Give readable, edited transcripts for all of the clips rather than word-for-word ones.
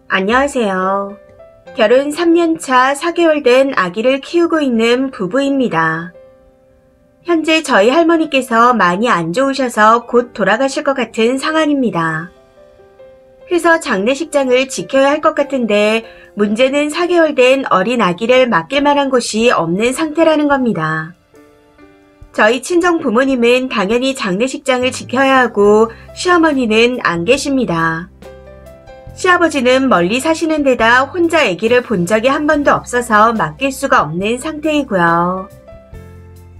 안녕하세요. 결혼 3년차 4개월 된 아기를 키우고 있는 부부입니다. 현재 저희 할머니께서 많이 안 좋으셔서 곧 돌아가실 것 같은 상황입니다. 그래서 장례식장을 지켜야 할 것 같은데 문제는 4개월 된 어린 아기를 맡길 만한 곳이 없는 상태라는 겁니다. 저희 친정 부모님은 당연히 장례식장을 지켜야 하고 시어머니는 안 계십니다. 시아버지는 멀리 사시는 데다 혼자 아기를 본 적이 한 번도 없어서 맡길 수가 없는 상태이고요.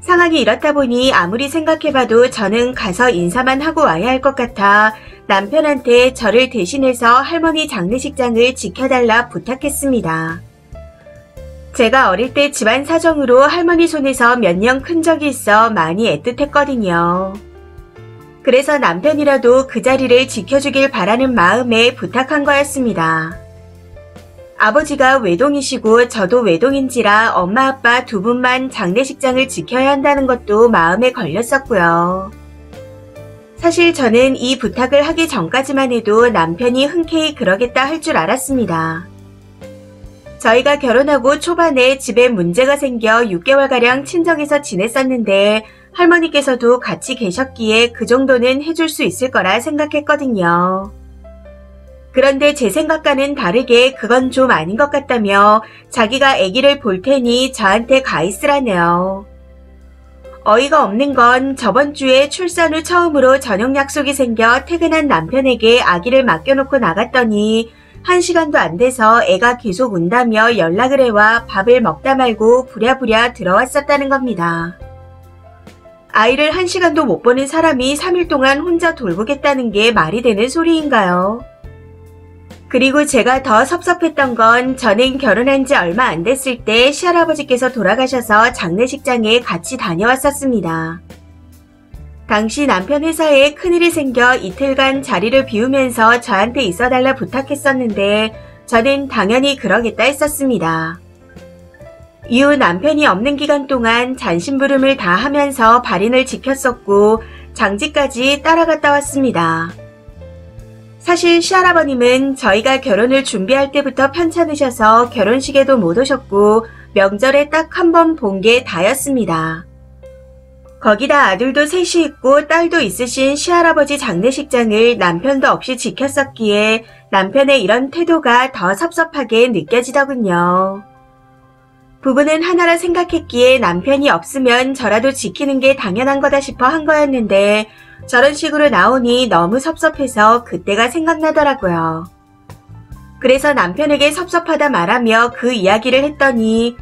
상황이 이렇다 보니 아무리 생각해봐도 저는 가서 인사만 하고 와야 할 것 같아 남편한테 저를 대신해서 할머니 장례식장을 지켜달라 부탁했습니다. 제가 어릴 때 집안 사정으로 할머니 손에서 몇 년 큰 적이 있어 많이 애틋했거든요. 그래서 남편이라도 그 자리를 지켜주길 바라는 마음에 부탁한 거였습니다. 아버지가 외동이시고 저도 외동인지라 엄마 아빠 두 분만 장례식장을 지켜야 한다는 것도 마음에 걸렸었고요. 사실 저는 이 부탁을 하기 전까지만 해도 남편이 흔쾌히 그러겠다 할 줄 알았습니다. 저희가 결혼하고 초반에 집에 문제가 생겨 6개월가량 친정에서 지냈었는데 할머니께서도 같이 계셨기에 그 정도는 해줄 수 있을 거라 생각했거든요. 그런데 제 생각과는 다르게 그건 좀 아닌 것 같다며 자기가 아기를 볼 테니 저한테 가 있으라네요. 어이가 없는 건 저번 주에 출산 후 처음으로 저녁 약속이 생겨 퇴근한 남편에게 아기를 맡겨놓고 나갔더니 1시간도 안 돼서 애가 계속 운다며 연락을 해와 밥을 먹다 말고 부랴부랴 들어왔었다는 겁니다. 아이를 1시간도 못 보는 사람이 3일 동안 혼자 돌보겠다는 게 말이 되는 소리인가요? 그리고 제가 더 섭섭했던 건 저는 결혼한 지 얼마 안 됐을 때 시할아버지께서 돌아가셔서 장례식장에 같이 다녀왔었습니다. 당시 남편 회사에 큰일이 생겨 이틀간 자리를 비우면서 저한테 있어달라 부탁했었는데 저는 당연히 그러겠다 했었습니다. 이후 남편이 없는 기간 동안 잔심부름을 다 하면서 발인을 지켰었고 장지까지 따라갔다 왔습니다. 사실 시할아버님은 저희가 결혼을 준비할 때부터 편찮으셔서 결혼식에도 못 오셨고 명절에 딱 한 번 본 게 다였습니다. 거기다 아들도 셋이 있고 딸도 있으신 시할아버지 장례식장을 남편도 없이 지켰었기에 남편의 이런 태도가 더 섭섭하게 느껴지더군요. 부부는 하나라 생각했기에 남편이 없으면 저라도 지키는 게 당연한 거다 싶어 한 거였는데 저런 식으로 나오니 너무 섭섭해서 그때가 생각나더라고요. 그래서 남편에게 섭섭하다 말하며 그 이야기를 했더니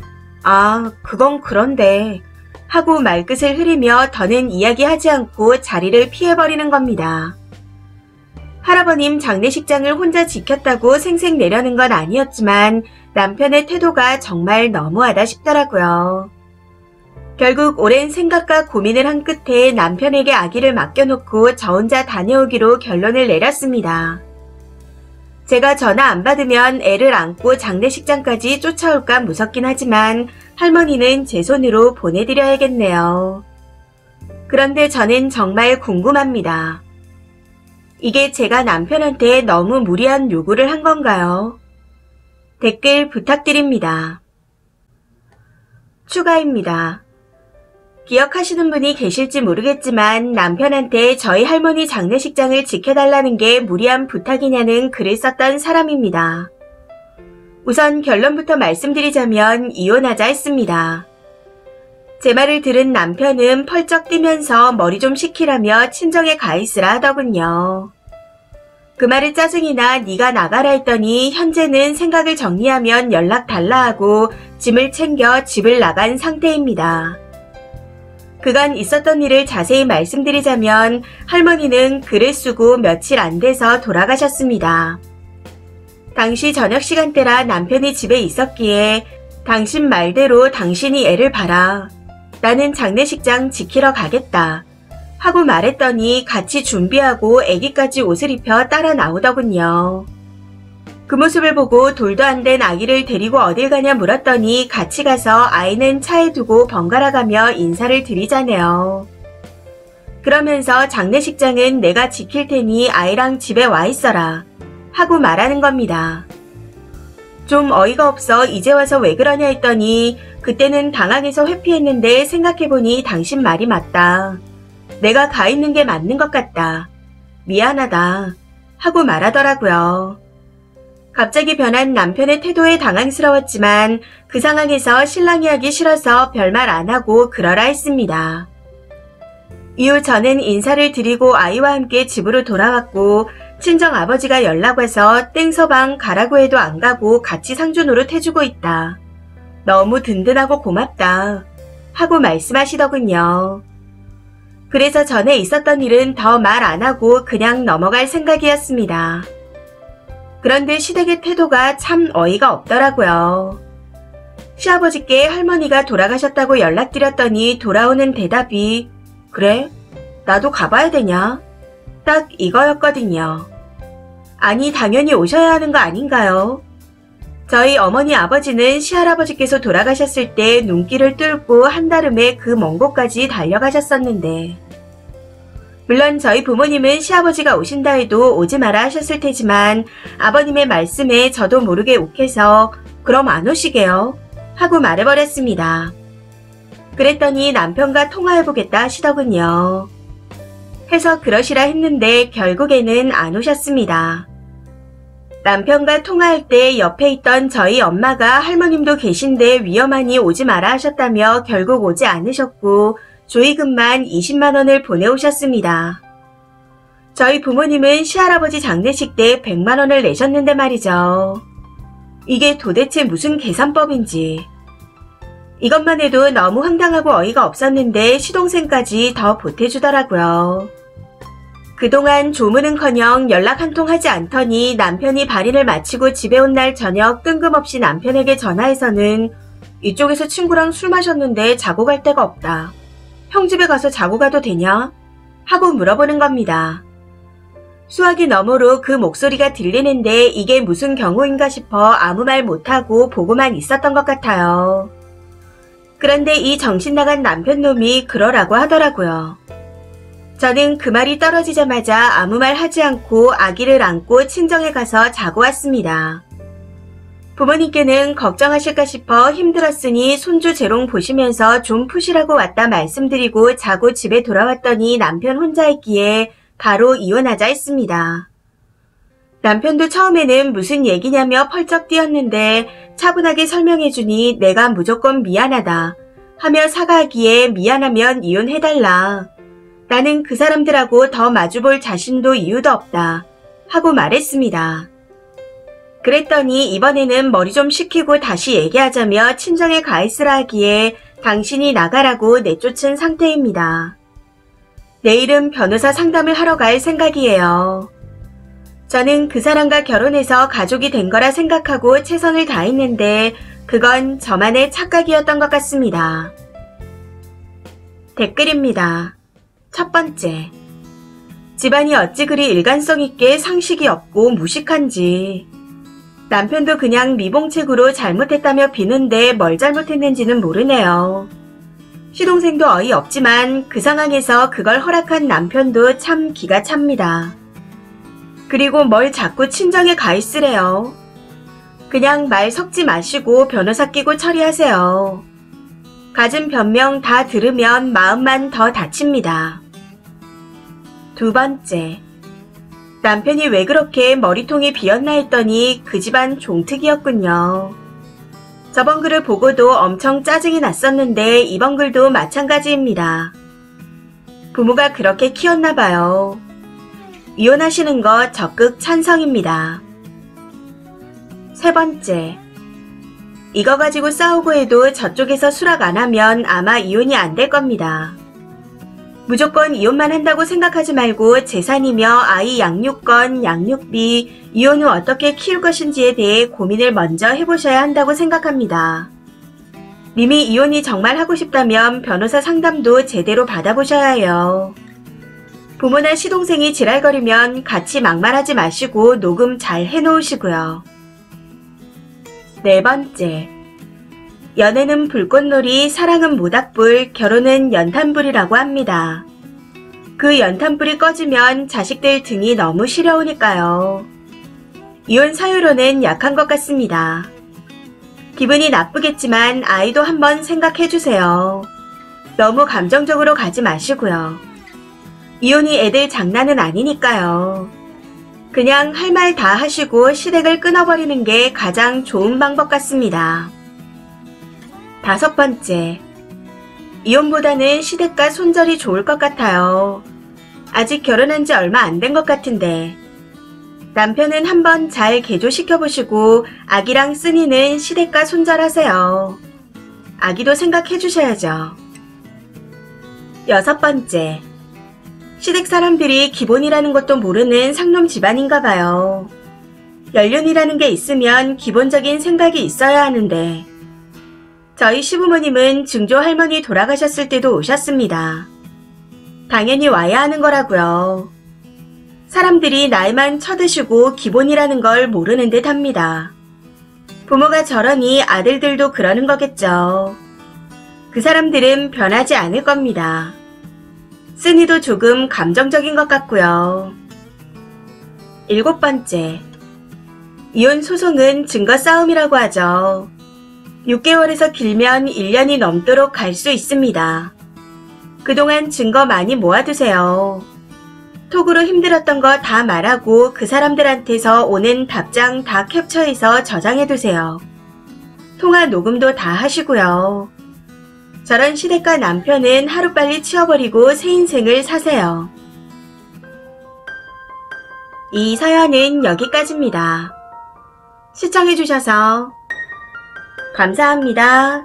그건 그런데 하고 말끝을 흐리며 더는 이야기하지 않고 자리를 피해버리는 겁니다. 할아버님 장례식장을 혼자 지켰다고 생색 내려는 건 아니었지만 남편의 태도가 정말 너무하다 싶더라고요. 결국 오랜 생각과 고민을 한 끝에 남편에게 아기를 맡겨놓고 저 혼자 다녀오기로 결론을 내렸습니다. 제가 전화 안 받으면 애를 안고 장례식장까지 쫓아올까 무섭긴 하지만 할머니는 제 손으로 보내드려야겠네요. 그런데 저는 정말 궁금합니다. 이게 제가 남편한테 너무 무리한 요구를 한 건가요? 댓글 부탁드립니다. 추가입니다. 기억하시는 분이 계실지 모르겠지만 남편한테 저희 할머니 장례식장을 지켜달라는 게 무리한 부탁이냐는 글을 썼던 사람입니다. 우선 결론부터 말씀드리자면 이혼하자 했습니다. 제 말을 들은 남편은 펄쩍 뛰면서 머리 좀 식히라며 친정에 가 있으라 하더군요. 그 말에 짜증이 나 네가 나가라 했더니 현재는 생각을 정리하면 연락 달라 하고 짐을 챙겨 집을 나간 상태입니다. 그간 있었던 일을 자세히 말씀드리자면 할머니는 글을 쓰고 며칠 안 돼서 돌아가셨습니다. 당시 저녁 시간대라 남편이 집에 있었기에 당신 말대로 당신이 애를 봐라. 나는 장례식장 지키러 가겠다. 하고 말했더니 같이 준비하고 애기까지 옷을 입혀 따라 나오더군요. 그 모습을 보고 돌도 안 된 아기를 데리고 어딜 가냐 물었더니 같이 가서 아이는 차에 두고 번갈아 가며 인사를 드리자네요. 그러면서 장례식장은 내가 지킬 테니 아이랑 집에 와 있어라 하고 말하는 겁니다. 좀 어이가 없어 이제 와서 왜 그러냐 했더니 그때는 당황해서 회피했는데 생각해보니 당신 말이 맞다. 내가 가 있는 게 맞는 것 같다. 미안하다. 하고 말하더라고요. 갑자기 변한 남편의 태도에 당황스러웠지만 그 상황에서 신랑이 하기 싫어서 별말 안 하고 그러라 했습니다. 이후 저는 인사를 드리고 아이와 함께 집으로 돌아왔고 친정 아버지가 연락 와서 땡서방 가라고 해도 안 가고 같이 상주 노릇 해주고 있다. 너무 든든하고 고맙다. 하고 말씀하시더군요. 그래서 전에 있었던 일은 더 말 안 하고 그냥 넘어갈 생각이었습니다. 그런데 시댁의 태도가 참 어이가 없더라고요. 시아버지께 할머니가 돌아가셨다고 연락드렸더니 돌아오는 대답이 그래? 나도 가봐야 되냐? 딱 이거였거든요. 아니 당연히 오셔야 하는 거 아닌가요? 저희 어머니 아버지는 시할아버지께서 돌아가셨을 때 눈길을 뚫고 한달음에 그 먼 곳까지 달려가셨었는데 물론 저희 부모님은 시아버지가 오신다 해도 오지 마라 하셨을 테지만 아버님의 말씀에 저도 모르게 욱해서 그럼 안 오시게요? 하고 말해버렸습니다. 그랬더니 남편과 통화해보겠다 하시더군요. 해서 그러시라 했는데 결국에는 안 오셨습니다. 남편과 통화할 때 옆에 있던 저희 엄마가 할머님도 계신데 위험하니 오지 마라 하셨다며 결국 오지 않으셨고 조의금만 20만 원을 보내오셨습니다. 저희 부모님은 시할아버지 장례식 때 100만 원을 내셨는데 말이죠. 이게 도대체 무슨 계산법인지. 이것만 해도 너무 황당하고 어이가 없었는데 시동생까지 더 보태주더라고요. 그동안 조문은커녕 연락 한 통 하지 않더니 남편이 발인을 마치고 집에 온 날 저녁 뜬금없이 남편에게 전화해서는 이쪽에서 친구랑 술 마셨는데 자고 갈 데가 없다. 형 집에 가서 자고 가도 되냐? 하고 물어보는 겁니다. 수화기 너머로 그 목소리가 들리는데 이게 무슨 경우인가 싶어 아무 말 못하고 보고만 있었던 것 같아요. 그런데 이 정신나간 남편놈이 그러라고 하더라고요. 저는 그 말이 떨어지자마자 아무 말 하지 않고 아기를 안고 친정에 가서 자고 왔습니다. 부모님께는 걱정하실까 싶어 힘들었으니 손주 재롱 보시면서 좀 푸시라고 왔다 말씀드리고 자고 집에 돌아왔더니 남편 혼자 있기에 바로 이혼하자 했습니다. 남편도 처음에는 무슨 얘기냐며 펄쩍 뛰었는데 차분하게 설명해주니 내가 무조건 미안하다 하며 사과하기에 미안하면 이혼해달라. 나는 그 사람들하고 더 마주볼 자신도 이유도 없다 하고 말했습니다. 그랬더니 이번에는 머리 좀 식히고 다시 얘기하자며 친정에 가 있으라 하기에 당신이 나가라고 내쫓은 상태입니다. 내일은 변호사 상담을 하러 갈 생각이에요. 저는 그 사람과 결혼해서 가족이 된 거라 생각하고 최선을 다했는데 그건 저만의 착각이었던 것 같습니다. 댓글입니다. 첫 번째, 집안이 어찌 그리 일관성 있게 상식이 없고 무식한지. 남편도 그냥 미봉책으로 잘못했다며 비는데 뭘 잘못했는지는 모르네요. 시동생도 어이없지만 그 상황에서 그걸 허락한 남편도 참 기가 찹니다. 그리고 뭘 자꾸 친정에 가 있으래요. 그냥 말 섞지 마시고 변호사 끼고 처리하세요. 갖은 변명 다 들으면 마음만 더 다칩니다. 두 번째, 남편이 왜 그렇게 머리통이 비었나 했더니 그 집안 종특이었군요. 저번 글을 보고도 엄청 짜증이 났었는데 이번 글도 마찬가지입니다. 부모가 그렇게 키웠나 봐요. 이혼하시는 거 적극 찬성입니다. 세 번째, 이거 가지고 싸우고 해도 저쪽에서 수락 안 하면 아마 이혼이 안 될 겁니다. 무조건 이혼만 한다고 생각하지 말고 재산이며 아이 양육권, 양육비, 이혼 후 어떻게 키울 것인지에 대해 고민을 먼저 해보셔야 한다고 생각합니다. 님이 이혼이 정말 하고 싶다면 변호사 상담도 제대로 받아보셔야 해요. 부모나 시동생이 지랄거리면 같이 막말하지 마시고 녹음 잘 해놓으시고요. 네 번째, 연애는 불꽃놀이, 사랑은 모닥불, 결혼은 연탄불이라고 합니다. 그 연탄불이 꺼지면 자식들 등이 너무 시려우니까요. 이혼 사유로는 약한 것 같습니다. 기분이 나쁘겠지만 아이도 한번 생각해주세요. 너무 감정적으로 가지 마시고요. 이혼이 애들 장난은 아니니까요. 그냥 할 말 다 하시고 시댁을 끊어버리는 게 가장 좋은 방법 같습니다. 5번째, 이혼보다는 시댁과 손절이 좋을 것 같아요. 아직 결혼한 지 얼마 안 된 것 같은데 남편은 한번 잘 개조시켜보시고 아기랑 쓰니는 시댁과 손절하세요. 아기도 생각해 주셔야죠. 6번째, 시댁 사람들이 기본이라는 것도 모르는 상놈 집안인가 봐요. 연륜이라는 게 있으면 기본적인 생각이 있어야 하는데 저희 시부모님은 증조 할머니 돌아가셨을 때도 오셨습니다. 당연히 와야 하는 거라고요. 사람들이 날만 쳐드시고 기본이라는 걸 모르는 듯 합니다. 부모가 저러니 아들들도 그러는 거겠죠. 그 사람들은 변하지 않을 겁니다. 쓰니도 조금 감정적인 것 같고요. 7번째, 이혼 소송은 증거 싸움이라고 하죠. 6개월에서 길면 1년이 넘도록 갈 수 있습니다. 그동안 증거 많이 모아두세요. 톡으로 힘들었던 거 다 말하고 그 사람들한테서 오는 답장 다 캡처해서 저장해두세요. 통화 녹음도 다 하시고요. 저런 시댁과 남편은 하루빨리 치워버리고 새 인생을 사세요. 이 사연은 여기까지입니다. 시청해주셔서 감사합니다.